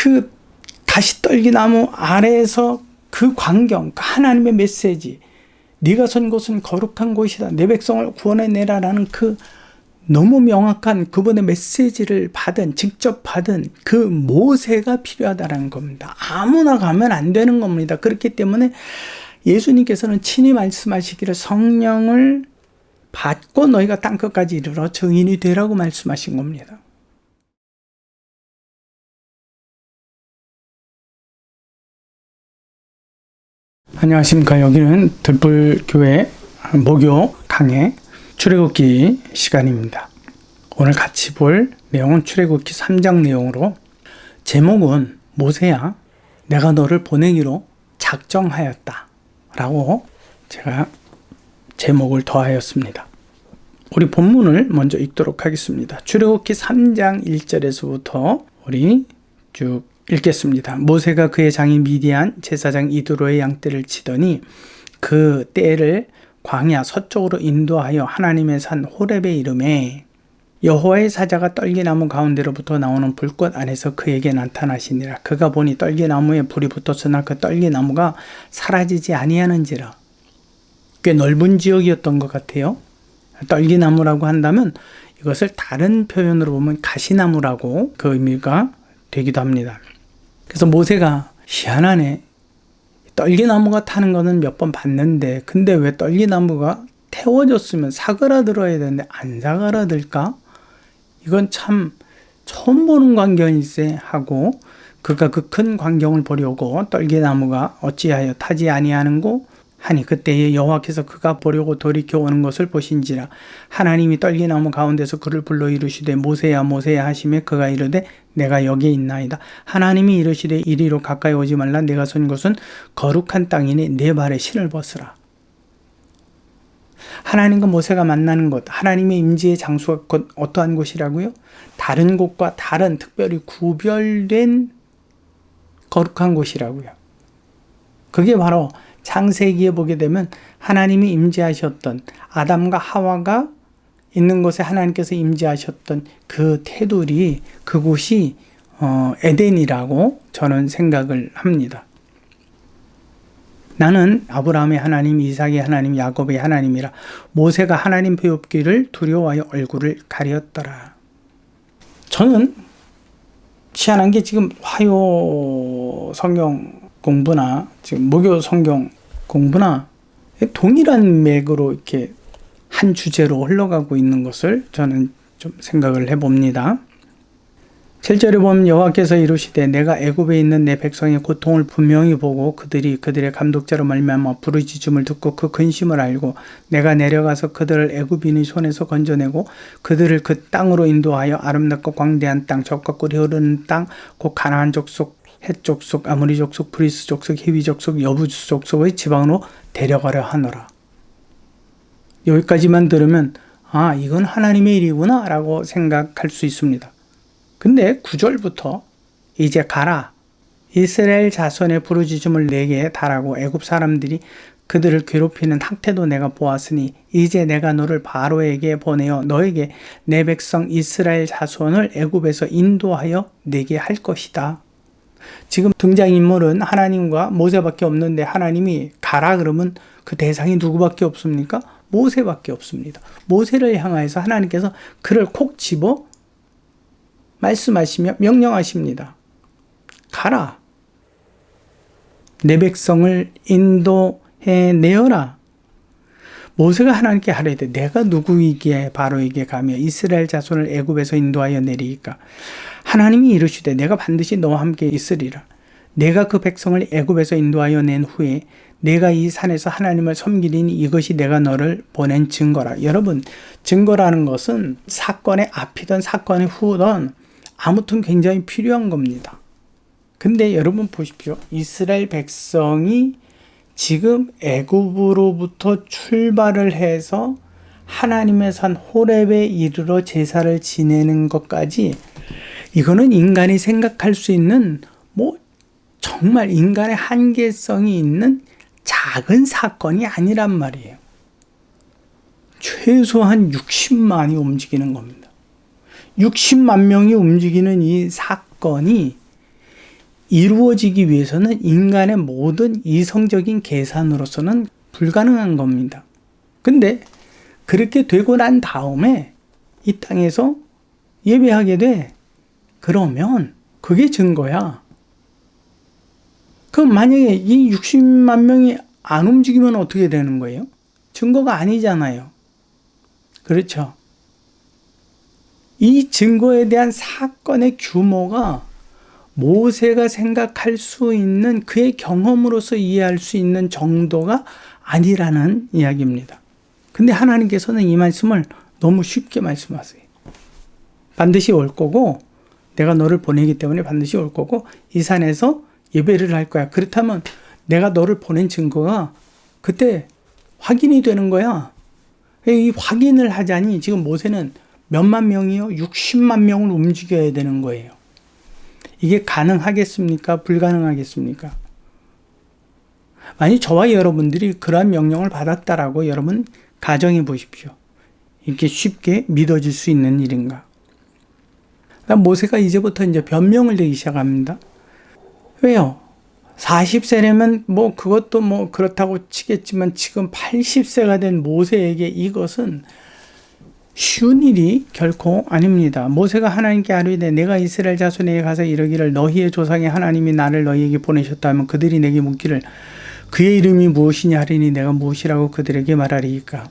그 가시떨기나무 아래에서 그 광경, 그 하나님의 메시지, 네가 선 곳은 거룩한 곳이다, 내 백성을 구원해내라라는 그 너무 명확한 그분의 메시지를 직접 받은 그 모세가 필요하다는 겁니다. 아무나 가면 안 되는 겁니다. 그렇기 때문에 예수님께서는 친히 말씀하시기를 성령을 받고 너희가 땅끝까지 이르러 증인이 되라고 말씀하신 겁니다. 안녕하십니까. 여기는 들불교회 목요 강해 출애굽기 시간입니다. 오늘 같이 볼 내용은 출애굽기 3장 내용으로, 제목은 모세야 내가 너를 보내기로 작정하였다 라고 제가 제목을 더하였습니다. 우리 본문을 먼저 읽도록 하겠습니다. 출애굽기 3장 1절에서부터 우리 쭉 읽겠습니다. 모세가 그의 장인 미디안 제사장 이드로의 양떼를 치더니 그 떼를 광야 서쪽으로 인도하여 하나님의 산 호렙에 이르매, 여호와의 사자가 떨기나무 가운데로부터 나오는 불꽃 안에서 그에게 나타나시니라. 그가 보니 떨기나무에 불이 붙었으나 그 떨기나무가 사라지지 아니하는지라. 꽤 넓은 지역이었던 것 같아요. 떨기나무라고 한다면 이것을 다른 표현으로 보면 가시나무라고 그 의미가 되기도 합니다. 그래서 모세가 희한하네, 떨기나무가 타는 거는 몇 번 봤는데 근데 왜 떨기나무가 태워졌으면 사그라들어야 되는데 안 사그라들까? 이건 참 처음 보는 광경일세 하고, 그가 그 큰 광경을 보려고 떨기나무가 어찌하여 타지 아니하는고 하니, 그때에 여호와께서 그가 보려고 돌이켜 오는 것을 보신지라. 하나님이 떨기나무 가운데서 그를 불러 이르시되 모세야 모세야 하시매 그가 이르되 내가 여기에 있나이다. 하나님이 이르시되 이리로 가까이 오지 말라. 내가 선 곳은 거룩한 땅이니 내 발에 신을 벗으라. 하나님과 모세가 만나는 곳, 하나님의 임재의 장소가 곧 어떠한 곳이라고요? 다른 곳과 다른 특별히 구별된 거룩한 곳이라고요. 그게 바로 창세기에 보게 되면 하나님이 임재하셨던, 아담과 하와가 있는 곳에 하나님께서 임재하셨던 그 테두리, 그곳이 에덴이라고 저는 생각을 합니다. 나는 아브라함의 하나님, 이삭의 하나님, 야곱의 하나님이라. 모세가 하나님 배웁기를 두려워하여 얼굴을 가렸더라. 저는 희한한 게, 지금 화요 성경 공부나 지금 목요 성경 공부나 동일한 맥으로 이렇게 한 주제로 흘러가고 있는 것을 저는 좀 생각을 해봅니다. 7절에 보면 여호와께서 이르시되 내가 애굽에 있는 내 백성의 고통을 분명히 보고 그들이 그들의 감독자로 말미암아 부르짖음을 듣고 그 근심을 알고 내가 내려가서 그들을 애굽인의 손에서 건져내고 그들을 그 땅으로 인도하여 아름답고 광대한 땅, 젖과 꿀이 흐르는 땅, 곧 가나안 족속, 헷 족속, 아모리 족속, 브리스 족속, 히위 족속, 여부스 족속의 지방으로 데려가려 하노라. 여기까지만 들으면 아, 이건 하나님의 일이구나 라고 생각할 수 있습니다. 근데 9절부터 이제 가라, 이스라엘 자손의 부르짖음을 내게 달하고 애굽 사람들이 그들을 괴롭히는 학태도 내가 보았으니 이제 내가 너를 바로에게 보내어 너에게 내 백성 이스라엘 자손을 애굽에서 인도하여 내게 할 것이다. 지금 등장인물은 하나님과 모세밖에 없는데 하나님이 가라 그러면 그 대상이 누구밖에 없습니까? 모세밖에 없습니다. 모세를 향하여서 하나님께서 그를 콕 집어 말씀하시며 명령하십니다. 가라. 내 백성을 인도해 내어라. 모세가 하나님께 하려되 내가 누구이기에 바로에게 가며 이스라엘 자손을 애굽에서 인도하여 내리이까. 하나님이 이르시되 내가 반드시 너와 함께 있으리라. 내가 그 백성을 애굽에서 인도하여 낸 후에 내가 이 산에서 하나님을 섬기리니 이것이 내가 너를 보낸 증거라. 여러분, 증거라는 것은 사건의 앞이든 사건의 후든 아무튼 굉장히 필요한 겁니다. 근데 여러분 보십시오. 이스라엘 백성이 지금 애굽으로부터 출발을 해서 하나님의 산 호렙에 이르러 제사를 지내는 것까지, 이거는 인간이 생각할 수 있는 정말 인간의 한계성이 있는 작은 사건이 아니란 말이에요. 최소한 60만이 움직이는 겁니다. 60만 명이 움직이는 이 사건이 이루어지기 위해서는 인간의 모든 이성적인 계산으로서는 불가능한 겁니다. 근데 그렇게 되고 난 다음에 이 땅에서 예배하게 돼. 그러면 그게 증거야. 그럼 만약에 이 60만 명이 안 움직이면 어떻게 되는 거예요? 증거가 아니잖아요. 그렇죠. 이 증거에 대한 사건의 규모가 모세가 생각할 수 있는 그의 경험으로서 이해할 수 있는 정도가 아니라는 이야기입니다. 근데 하나님께서는 이 말씀을 너무 쉽게 말씀하세요. 반드시 올 거고, 내가 너를 보내기 때문에 반드시 올 거고, 이 산에서 예배를 할 거야. 그렇다면 내가 너를 보낸 증거가 그때 확인이 되는 거야. 이 확인을 하자니 지금 모세는 몇만 명이요? 60만 명을 움직여야 되는 거예요. 이게 가능하겠습니까? 불가능하겠습니까? 만약 저와 여러분들이 그러한 명령을 받았다라고 여러분 가정해 보십시오. 이렇게 쉽게 믿어질 수 있는 일인가? 모세가 이제부터 이제 변명을 내기 시작합니다. 왜요? 40세라면 뭐 그것도 뭐 그렇다고 치겠지만 지금 80세가 된 모세에게 이것은 쉬운 일이 결코 아닙니다. 모세가 하나님께 아뢰되 내가 이스라엘 자손에게 가서 이르기를 너희의 조상의 하나님이 나를 너희에게 보내셨다면 그들이 내게 묻기를 그의 이름이 무엇이냐 하리니 내가 무엇이라고 그들에게 말하리이까.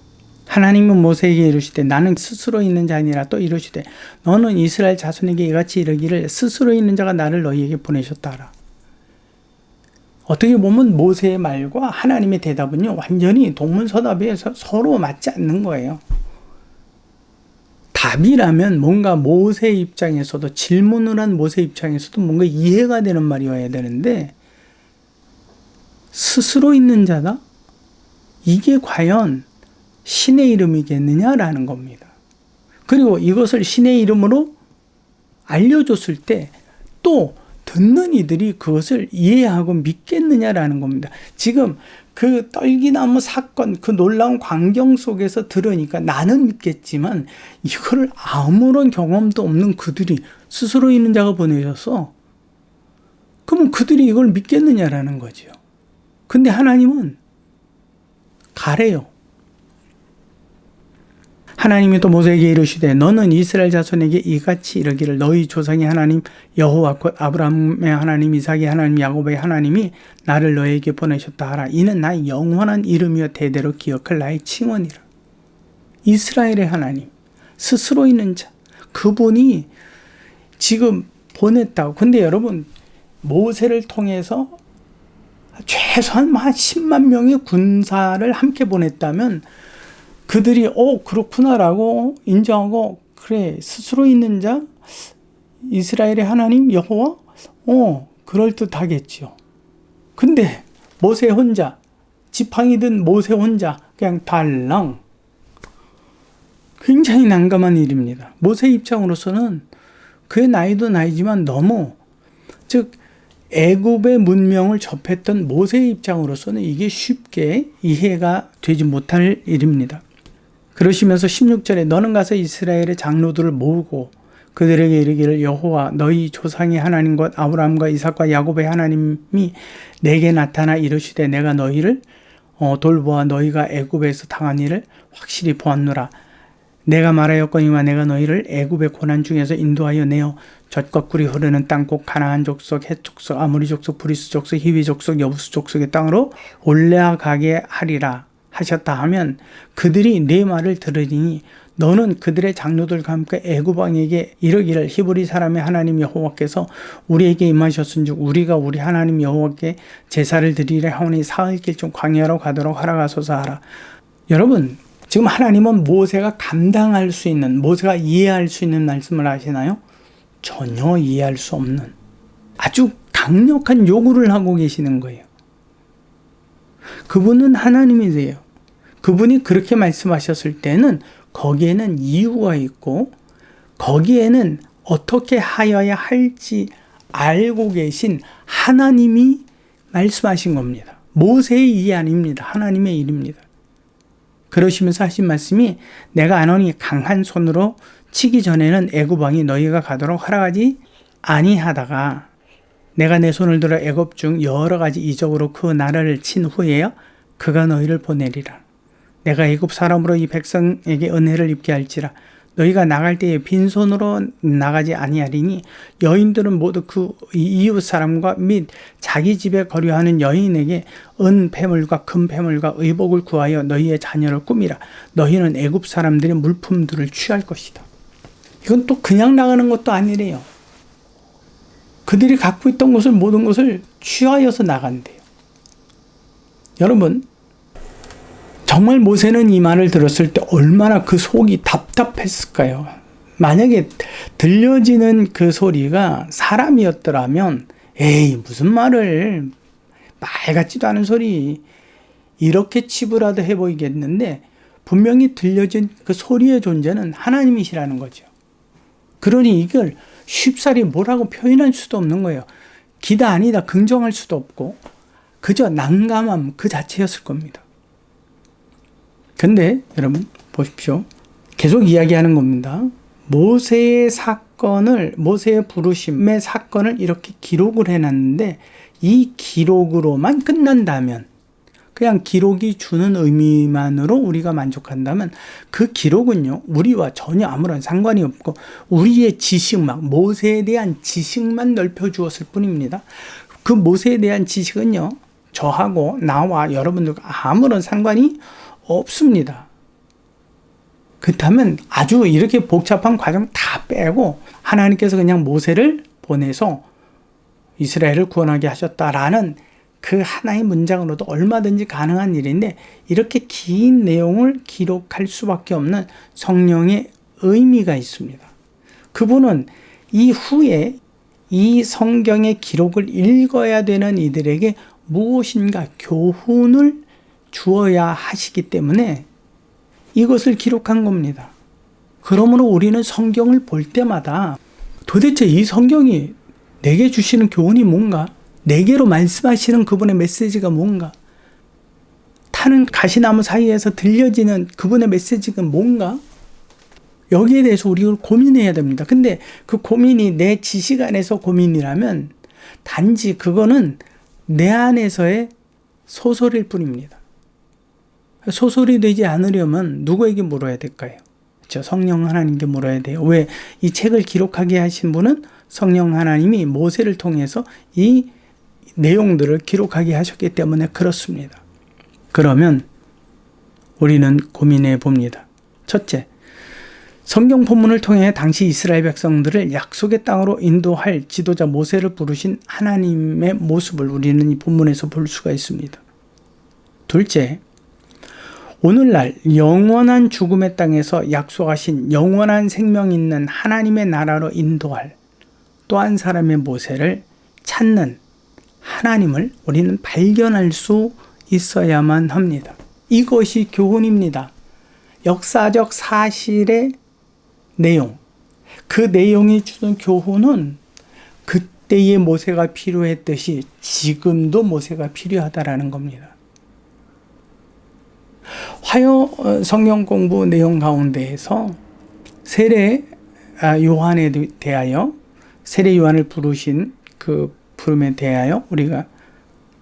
하나님은 모세에게 이르시되 나는 스스로 있는 자 아니라 또 이르시되 너는 이스라엘 자손에게 이같이 이르기를 스스로 있는 자가 나를 너희에게 보내셨다 하라. 어떻게 보면 모세의 말과 하나님의 대답은요 완전히 동문서답에서 서로 맞지 않는 거예요. 답이라면 뭔가 모세 입장에서도 질문을 한 모세 입장에서도 뭔가 이해가 되는 말이어야 되는데 스스로 있는 자다? 이게 과연 신의 이름이겠느냐라는 겁니다. 그리고 이것을 신의 이름으로 알려줬을 때 또 듣는 이들이 그것을 이해하고 믿겠느냐라는 겁니다. 지금 그 떨기나무 사건, 그 놀라운 광경 속에서 들으니까 나는 믿겠지만 이거를 아무런 경험도 없는 그들이 스스로 있는 자가 보내셔서 그러면 그들이 이걸 믿겠느냐라는 거죠. 근데 하나님은 가래요. 하나님이 또 모세에게 이르시되 너는 이스라엘 자손에게 이같이 이르기를 너희 조상의 하나님 여호와 곧 아브라함의 하나님 이삭의 하나님 야곱의 하나님이 나를 너에게 보내셨다 하라. 이는 나의 영원한 이름이여 대대로 기억할 나의 칭언이라. 이스라엘의 하나님 스스로 있는 자 그분이 지금 보냈다고. 근데 여러분 모세를 통해서 최소한 한 10만 명의 군사를 함께 보냈다면 그들이 그렇구나라고 인정하고 그래 스스로 있는 자 이스라엘의 하나님 여호와 그럴듯하겠죠. 근데 모세 혼자 지팡이든 모세 혼자 그냥 달랑 굉장히 난감한 일입니다. 모세 입장으로서는 그의 나이도 나이지만 너무 즉 애굽의 문명을 접했던 모세의 입장으로서는 이게 쉽게 이해가 되지 못할 일입니다. 그러시면서 16절에 너는 가서 이스라엘의 장로들을 모으고 그들에게 이르기를 여호와 너희 조상의 하나님 곧 아브라함과 이삭과 야곱의 하나님이 내게 나타나 이르시되 내가 너희를 돌보아 너희가 애굽에서 당한 일을 확실히 보았노라. 내가 말하였거니와 내가 너희를 애굽의 고난 중에서 인도하여 내어 젖과 꿀이 흐르는 땅 곧 가나안 족속, 헷 족속, 아모리 족속, 브리스 족속, 히위 족속, 여부스 족속의 땅으로 올라가게 하리라 하셨다 하면 그들이 내 말을 들으니 너는 그들의 장로들과 함께 애굽 왕에게 이르기를 히브리 사람의 하나님 여호와께서 우리에게 임하셨은즉 우리가 우리 하나님 여호와께 제사를 드리려 하오니 사흘길 좀 광야로 가도록 허락하소서 하라. 여러분 지금 하나님은 모세가 감당할 수 있는 모세가 이해할 수 있는 말씀을 하시나요? 전혀 이해할 수 없는 아주 강력한 요구를 하고 계시는 거예요. 그분은 하나님이세요. 그분이 그렇게 말씀하셨을 때는 거기에는 이유가 있고 거기에는 어떻게 하여야 할지 알고 계신 하나님이 말씀하신 겁니다. 모세의 일이 아닙니다. 하나님의 일입니다. 그러시면서 하신 말씀이 내가 안오니 강한 손으로 치기 전에는 애굽 왕이 너희가 가도록 허락하지 아니하다가 내가 내 손을 들어 애굽 중 여러 가지 이적으로 그 나라를 친 후에야 그가 너희를 보내리라. 내가 애굽 사람으로 이 백성에게 은혜를 입게 할지라. 너희가 나갈 때에 빈손으로 나가지 아니하리니 여인들은 모두 그 이웃 사람과 및 자기 집에 거류하는 여인에게 은 패물과 금 패물과 의복을 구하여 너희의 자녀를 꾸미라. 너희는 애굽 사람들의 물품들을 취할 것이다. 이건 또 그냥 나가는 것도 아니래요. 그들이 갖고 있던 것을 모든 것을 취하여서 나간대요. 여러분, 정말 모세는 이 말을 들었을 때 얼마나 그 속이 답답했을까요? 만약에 들려지는 그 소리가 사람이었더라면 에이 무슨 말을, 말 같지도 않은 소리, 이렇게 치부라도 해보이겠는데 분명히 들려진 그 소리의 존재는 하나님이시라는 거죠. 그러니 이걸 쉽사리 뭐라고 표현할 수도 없는 거예요. 기다 아니다 긍정할 수도 없고 그저 난감함 그 자체였을 겁니다. 근데 여러분 보십시오. 계속 이야기하는 겁니다. 모세의 부르심의 사건을 이렇게 기록을 해놨는데 이 기록으로만 끝난다면, 그냥 기록이 주는 의미만으로 우리가 만족한다면 그 기록은요 우리와 전혀 아무런 상관이 없고 우리의 지식만, 모세에 대한 지식만 넓혀주었을 뿐입니다. 그 모세에 대한 지식은요 저하고 나와 여러분들과 아무런 상관이 없습니다. 그렇다면 아주 이렇게 복잡한 과정 다 빼고 하나님께서 그냥 모세를 보내서 이스라엘을 구원하게 하셨다라는 그 하나의 문장으로도 얼마든지 가능한 일인데, 이렇게 긴 내용을 기록할 수밖에 없는 성령의 의미가 있습니다. 그분은 이후에 이 성경의 기록을 읽어야 되는 이들에게 무엇인가 교훈을 주어야 하시기 때문에 이것을 기록한 겁니다. 그러므로 우리는 성경을 볼 때마다 도대체 이 성경이 내게 주시는 교훈이 뭔가? 내게로 말씀하시는 그분의 메시지가 뭔가? 타는 가시나무 사이에서 들려지는 그분의 메시지가 뭔가? 여기에 대해서 우리가 고민해야 됩니다. 근데 그 고민이 내 지식 안에서 고민이라면 단지 그거는 내 안에서의 소설일 뿐입니다. 소설이 되지 않으려면 누구에게 물어야 될까요? 그렇죠? 성령 하나님께 물어야 돼요. 왜? 이 책을 기록하게 하신 분은 성령 하나님이 모세를 통해서 이 내용들을 기록하게 하셨기 때문에 그렇습니다. 그러면 우리는 고민해 봅니다. 첫째, 성경 본문을 통해 당시 이스라엘 백성들을 약속의 땅으로 인도할 지도자 모세를 부르신 하나님의 모습을 우리는 이 본문에서 볼 수가 있습니다. 둘째, 오늘날 영원한 죽음의 땅에서 약속하신 영원한 생명 있는 하나님의 나라로 인도할 또 한 사람의 모세를 찾는 하나님을 우리는 발견할 수 있어야만 합니다. 이것이 교훈입니다. 역사적 사실의 내용, 그 내용이 주는 교훈은 그때의 모세가 필요했듯이 지금도 모세가 필요하다라는 겁니다. 화요 성경 공부 내용 가운데에서 세례 요한에 대하여, 세례 요한을 부르신 그 부름에 대하여 우리가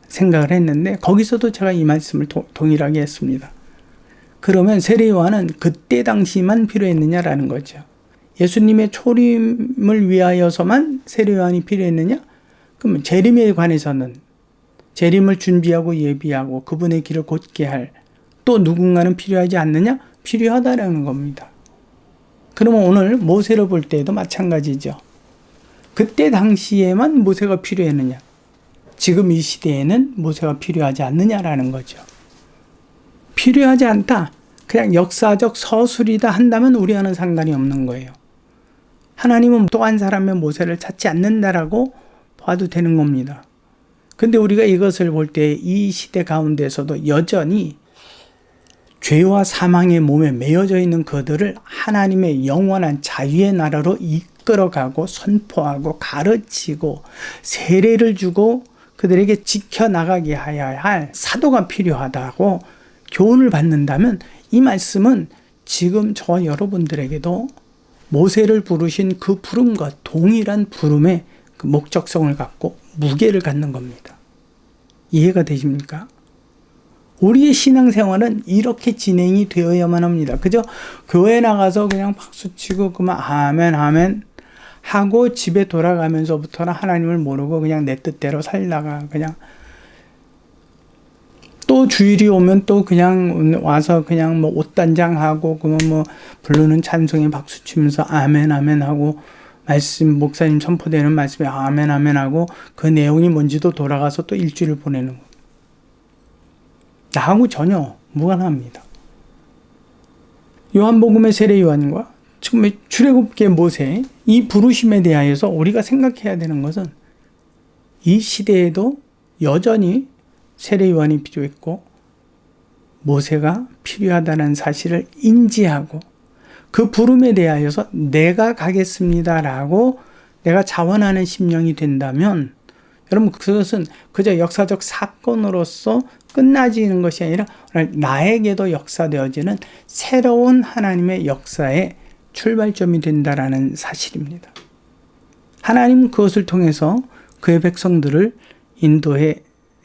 생각을 했는데 거기서도 제가 이 말씀을 동일하게 했습니다. 그러면 세례 요한은 그때 당시만 필요했느냐라는 거죠. 예수님의 초림을 위하여서만 세례 요한이 필요했느냐? 그러면 재림에 관해서는 재림을 준비하고 예비하고 그분의 길을 곧게 할 또 누군가는 필요하지 않느냐? 필요하다라는 겁니다. 그러면 오늘 모세를 볼 때에도 마찬가지죠. 그때 당시에만 모세가 필요했느냐? 지금 이 시대에는 모세가 필요하지 않느냐라는 거죠. 필요하지 않다. 그냥 역사적 서술이다 한다면 우리와는 상관이 없는 거예요. 하나님은 또 한 사람의 모세를 찾지 않는다라고 봐도 되는 겁니다. 근데 우리가 이것을 볼 때 이 시대 가운데서도 여전히 죄와 사망의 몸에 매여져 있는 그들을 하나님의 영원한 자유의 나라로 이끌어가고 선포하고 가르치고 세례를 주고 그들에게 지켜나가게 하여야 할 사도가 필요하다고 교훈을 받는다면 이 말씀은 지금 저와 여러분들에게도 모세를 부르신 그 부름과 동일한 부름의 그 목적성을 갖고 무게를 갖는 겁니다. 이해가 되십니까? 우리의 신앙생활은 이렇게 진행이 되어야만 합니다. 그저 교회 나가서 그냥 박수치고 그만 아멘 아멘 하고 집에 돌아가면서부터는 하나님을 모르고 그냥 내 뜻대로 살다가 그냥 또 주일이 오면 또 그냥 와서 그냥 뭐 옷단장하고 그러면 뭐 부르는 찬송에 박수치면서 아멘 아멘 하고 말씀 목사님 선포되는 말씀에 아멘 아멘 하고 그 내용이 뭔지도 돌아가서 또 일주일을 보내는 거예요. 나하고 전혀 무관합니다. 요한복음의 세례 요한과 지금 출애굽기의 모세 이 부르심에 대하여서 우리가 생각해야 되는 것은 이 시대에도 여전히 세례 요한이 필요했고 모세가 필요하다는 사실을 인지하고 그 부름에 대하여서 내가 가겠습니다라고 내가 자원하는 심령이 된다면 여러분 그것은 그저 역사적 사건으로서 끝나지는 것이 아니라 나에게도 역사되어지는 새로운 하나님의 역사의 출발점이 된다라는 사실입니다. 하나님은 그것을 통해서 그의 백성들을 인도해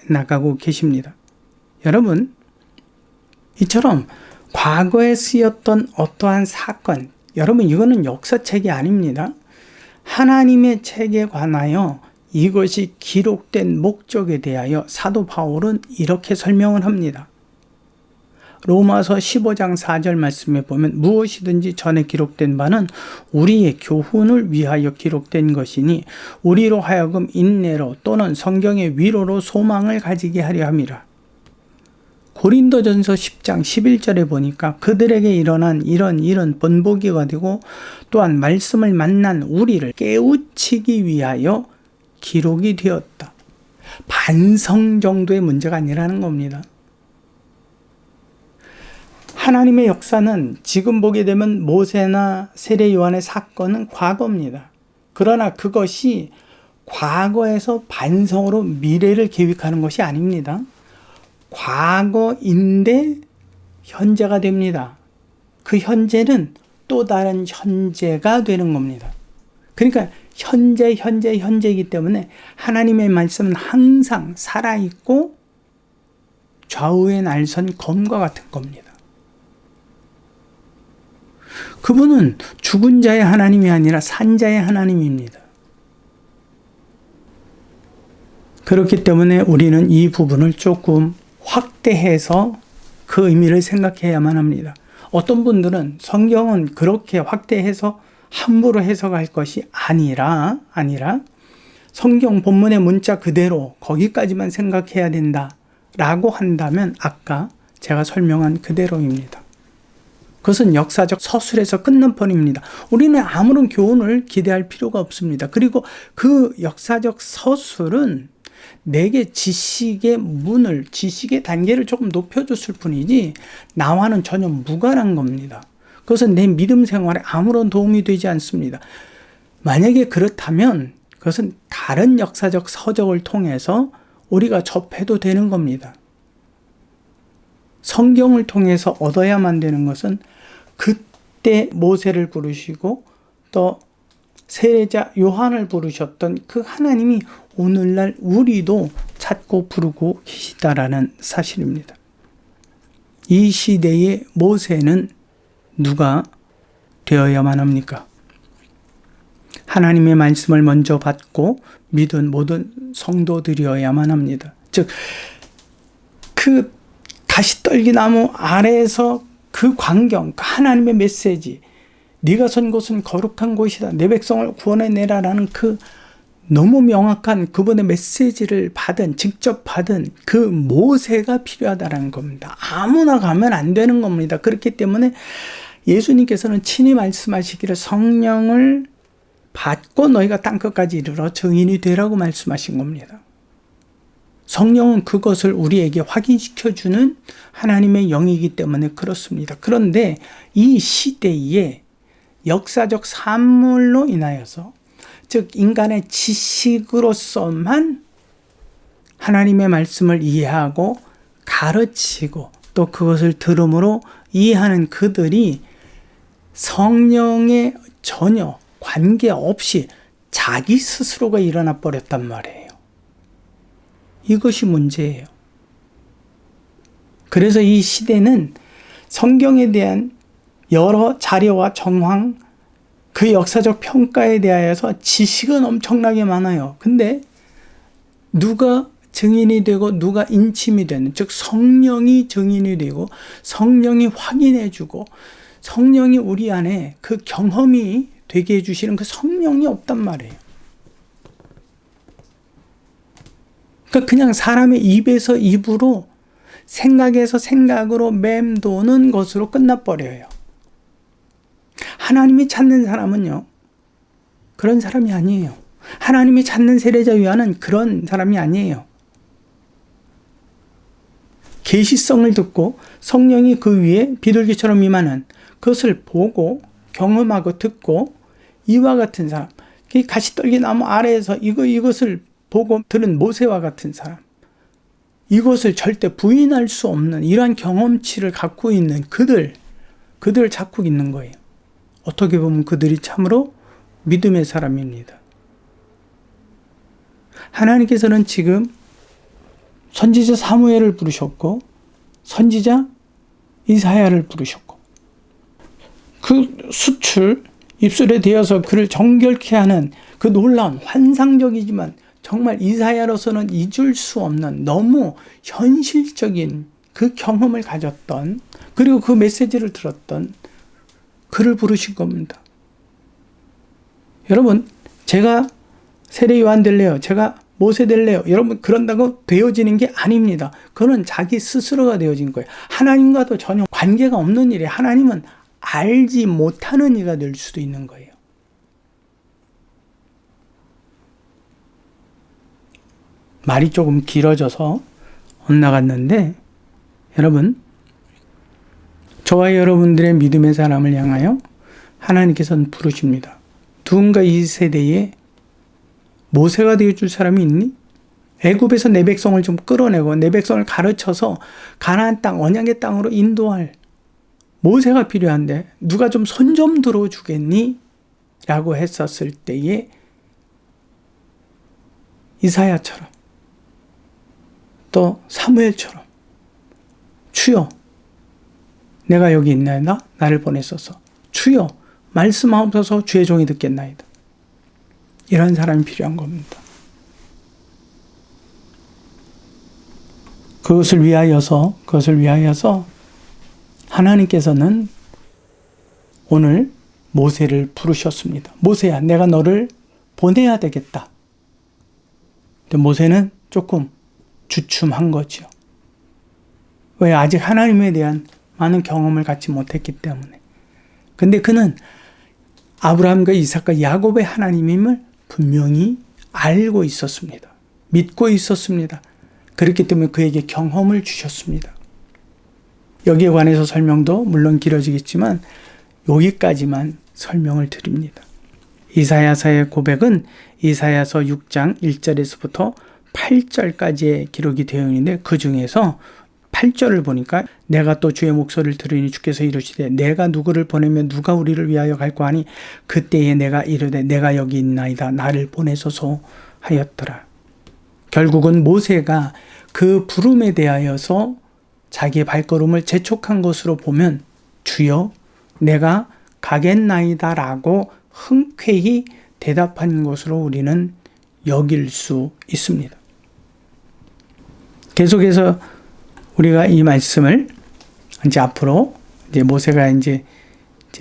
나가고 계십니다. 여러분, 이처럼 과거에 쓰였던 어떠한 사건, 여러분 이거는 역사책이 아닙니다. 하나님의 책에 관하여 이것이 기록된 목적에 대하여 사도 바울은 이렇게 설명을 합니다. 로마서 15장 4절 말씀에 보면 무엇이든지 전에 기록된 바는 우리의 교훈을 위하여 기록된 것이니 우리로 하여금 인내로 또는 성경의 위로로 소망을 가지게 하려 함이라. 고린도전서 10장 11절에 보니까 그들에게 일어난 이런 번복이가 되고 또한 말씀을 만난 우리를 깨우치기 위하여 기록이 되었다. 반성 정도의 문제가 아니라는 겁니다. 하나님의 역사는 지금 보게 되면 모세나 세례 요한의 사건은 과거입니다. 그러나 그것이 과거에서 반성으로 미래를 계획하는 것이 아닙니다. 과거인데 현재가 됩니다. 그 현재는 또 다른 현재가 되는 겁니다. 그러니까 현재이기 때문에 하나님의 말씀은 항상 살아있고 좌우의 날선 검과 같은 겁니다. 그분은 죽은 자의 하나님이 아니라 산 자의 하나님입니다. 그렇기 때문에 우리는 이 부분을 조금 확대해서 그 의미를 생각해야만 합니다. 어떤 분들은 성경은 그렇게 확대해서 함부로 해석할 것이 아니라 성경 본문의 문자 그대로 거기까지만 생각해야 된다라고 한다면 아까 제가 설명한 그대로입니다. 그것은 역사적 서술에서 끝난 편입니다. 우리는 아무런 교훈을 기대할 필요가 없습니다. 그리고 그 역사적 서술은 내게 지식의 문을, 지식의 단계를 조금 높여줬을 뿐이지 나와는 전혀 무관한 겁니다. 그것은 내 믿음 생활에 아무런 도움이 되지 않습니다. 만약에 그렇다면 그것은 다른 역사적 서적을 통해서 우리가 접해도 되는 겁니다. 성경을 통해서 얻어야만 되는 것은 그때 모세를 부르시고 또 세례자 요한을 부르셨던 그 하나님이 오늘날 우리도 찾고 부르고 계시다라는 사실입니다. 이 시대의 모세는 누가 되어야만 합니까? 하나님의 말씀을 먼저 받고 믿은 모든 성도들이어야만 합니다. 즉, 그 가시떨기나무 아래에서 그 광경, 하나님의 메시지, 네가 선 곳은 거룩한 곳이다, 내 백성을 구원해내라라는 그 너무 명확한 그분의 메시지를 직접 받은 그 모세가 필요하다는 겁니다. 아무나 가면 안 되는 겁니다. 그렇기 때문에 예수님께서는 친히 말씀하시기를 성령을 받고 너희가 땅끝까지 이르러 증인이 되라고 말씀하신 겁니다. 성령은 그것을 우리에게 확인시켜주는 하나님의 영이기 때문에 그렇습니다. 그런데 이 시대에 역사적 산물로 인하여서 즉 인간의 지식으로서만 하나님의 말씀을 이해하고 가르치고 또 그것을 들음으로 이해하는 그들이 성령에 전혀 관계없이 자기 스스로가 일어나 버렸단 말이에요. 이것이 문제예요. 그래서 이 시대는 성경에 대한 여러 자료와 정황, 그 역사적 평가에 대하여서 지식은 엄청나게 많아요. 근데 누가 증인이 되고 누가 인침이 되는, 즉 성령이 증인이 되고 성령이 확인해주고 성령이 우리 안에 그 경험이 되게 해주시는 그 성령이 없단 말이에요. 그러니까 그냥 사람의 입에서 입으로, 생각에서 생각으로 맴도는 것으로 끝나버려요. 하나님이 찾는 사람은요, 그런 사람이 아니에요. 하나님이 찾는 세례자 요한은 그런 사람이 아니에요. 계시성을 듣고 성령이 그 위에 비둘기처럼 임하는 그것을 보고 경험하고 듣고, 이와 같은 사람, 가시떨기 나무 아래에서 이것을 보고 들은 모세와 같은 사람, 이것을 절대 부인할 수 없는 이러한 경험치를 갖고 있는 그들 찾고 있는 거예요. 어떻게 보면 그들이 참으로 믿음의 사람입니다. 하나님께서는 지금 선지자 사무엘을 부르셨고 선지자 이사야를 부르셨고, 그 수출 입술에 대어서 그를 정결케 하는 그 놀라운, 환상적이지만 정말 이사야로서는 잊을 수 없는 너무 현실적인 그 경험을 가졌던, 그리고 그 메시지를 들었던 그를 부르신 겁니다. 여러분, 제가 세례 요한 될래요, 제가 모세 될래요, 여러분 그런다고 되어지는 게 아닙니다. 그건 자기 스스로가 되어진 거예요. 하나님과도 전혀 관계가 없는 일이에요. 하나님은 알지 못하는 이가 될 수도 있는 거예요. 말이 조금 길어져서 엇나갔는데, 여러분, 저와 여러분들의 믿음의 사람을 향하여 하나님께서는 부르십니다. 누군가 이 세대에 모세가 되어줄 사람이 있니? 애굽에서 내 백성을 좀 끌어내고 내 백성을 가르쳐서 가나안 땅, 언약의 땅으로 인도할 모세가 필요한데 누가 좀 손 좀 들어주겠니? 라고 했었을 때에 이사야처럼 또 사무엘처럼, 주여 내가 여기 있나이다, 나를 보내소서, 주여 말씀하옵소서, 주의 종이 듣겠나이다, 이런 사람이 필요한 겁니다. 그것을 위하여서 하나님께서는 오늘 모세를 부르셨습니다. 모세야, 내가 너를 보내야 되겠다. 근데 모세는 조금 주춤한 거죠. 왜? 아직 하나님에 대한 많은 경험을 갖지 못했기 때문에. 근데 그는 아브라함과 이삭과 야곱의 하나님임을 분명히 알고 있었습니다. 믿고 있었습니다. 그렇기 때문에 그에게 경험을 주셨습니다. 여기에 관해서 설명도 물론 길어지겠지만 여기까지만 설명을 드립니다. 이사야서의 고백은 이사야서 6장 1절에서부터 8절까지의 기록이 되어 있는데, 그 중에서 8절을 보니까 내가 또 주의 목소리를 들으니 주께서 이르시되 내가 누구를 보내면 누가 우리를 위하여 갈까 하니 그때에 내가 이르되 내가 여기 있나이다, 나를 보내소서 하였더라. 결국은 모세가 그 부름에 대하여서 자기의 발걸음을 재촉한 것으로 보면 주여 내가 가겠나이다 라고 흔쾌히 대답한 것으로 우리는 여길 수 있습니다. 계속해서 우리가 이 말씀을 이제 앞으로 이제 모세가 이제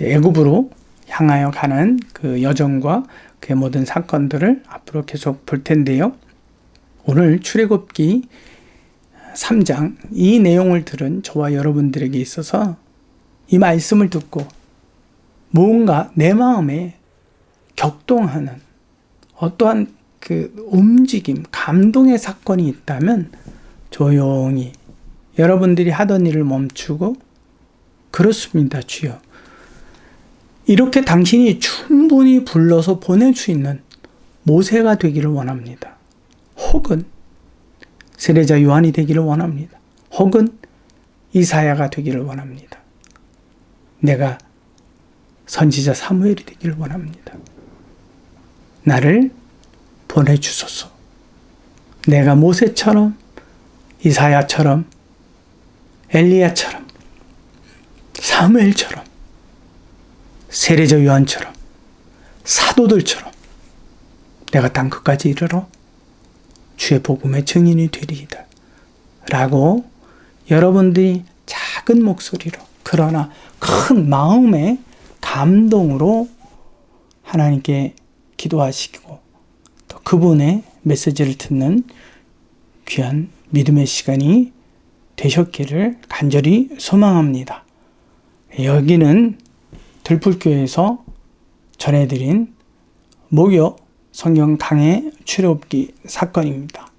애굽으로 향하여 가는 그 여정과 그의 모든 사건들을 앞으로 계속 볼 텐데요. 오늘 출애굽기 3장 이 내용을 들은 저와 여러분들에게 있어서 이 말씀을 듣고 뭔가 내 마음에 격동하는 어떠한 그 움직임, 감동의 사건이 있다면 조용히 여러분들이 하던 일을 멈추고 그렇습니다, 주여. 이렇게 당신이 충분히 불러서 보낼 수 있는 모세가 되기를 원합니다. 혹은 세례자 요한이 되기를 원합니다. 혹은 이사야가 되기를 원합니다. 내가 선지자 사무엘이 되기를 원합니다. 나를 보내주소서. 내가 모세처럼 이사야처럼, 엘리야처럼, 사무엘처럼, 세례자 요한처럼, 사도들처럼 내가 땅 끝까지 이르러 주의 복음의 증인이 되리이다 라고 여러분들이 작은 목소리로, 그러나 큰 마음의 감동으로 하나님께 기도하시고 또 그분의 메시지를 듣는 귀한 믿음의 시간이 되셨기를 간절히 소망합니다. 여기는 들풀교회에서 전해드린 목요 성경 강해 출애굽기 사건입니다.